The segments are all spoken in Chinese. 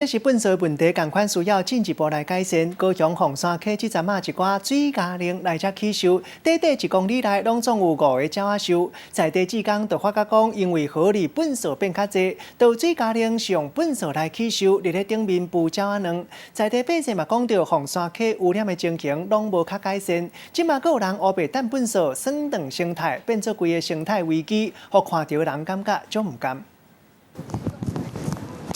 这是粪扫问题，同款需要进一步来改善。高雄凤山溪即阵一寡水加令来遮起收，短短1公里内拢总有5个鸟仔收。在地职工就发觉讲，因为河里粪扫变较济，倒水加令是用粪扫来起收，伫咧顶面布鸟仔卵。在地百姓嘛讲到凤山溪污染的情形拢无较改善，即嘛阁有人乌白蛋粪扫酸断生态，变做规个生态危机，互看到的人感觉足唔甘。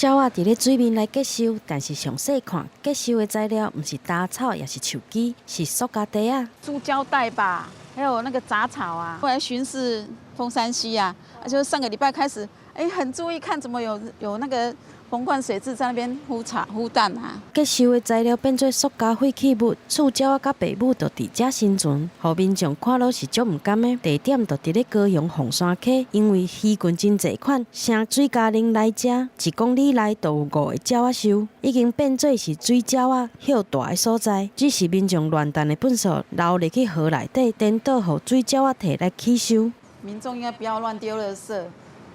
鸟仔伫咧水面来结收，但是详细看，结收的材料毋是杂草，也是树枝，是塑胶袋啊。塑胶袋吧，还有那个杂草啊。后来巡视凤山溪啊，就是上个礼拜开始，很注意看怎么有那个风灌水质在那边孵蛋啊。结收的材料变做塑胶废弃物，厝鸟仔甲爸母就伫遮生存，互民众看落是足毋甘的。地点就伫咧高雄凤山溪，因为鱼群真侪款，声水加令来遮，1公里内就有5个鸟仔收，已经变做是水鸟仔歇大的所在。只是民众乱弹的粪扫流入去河内底，颠倒互水鸟仔摕来起收。民众应该不要乱丢垃圾，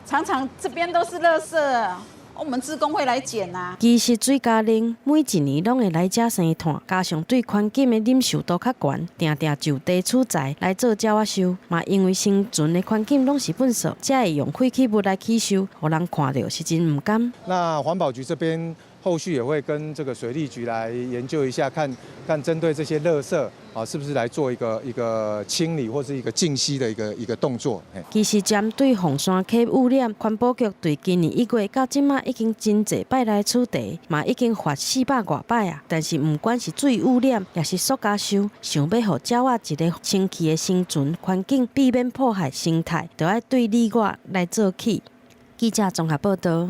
常常这边都是垃圾。 我们志工会来捡啊。其实水加令每一年拢会来遮生炭，加上对环境的忍受度较悬，定定就地取材来做鸟仔收。嘛因为生存的环境拢是粪扫，才会用废弃物来起收，互人看到是真唔甘。那环保局这边后续也会跟这个水利局来研究一下，看针对这些垃圾啊，是不是来做一个清理或是一个净息的一个动作。其实针对凤山溪污染，环保局对今年1月到即马已经真侪摆来处理，嘛已经罚400多摆啊。但是不管是水污染，也是塑胶收，想要互鸟仔一个清气的生存环境，避免破坏生态，就要对你我来做起。记者综合报道。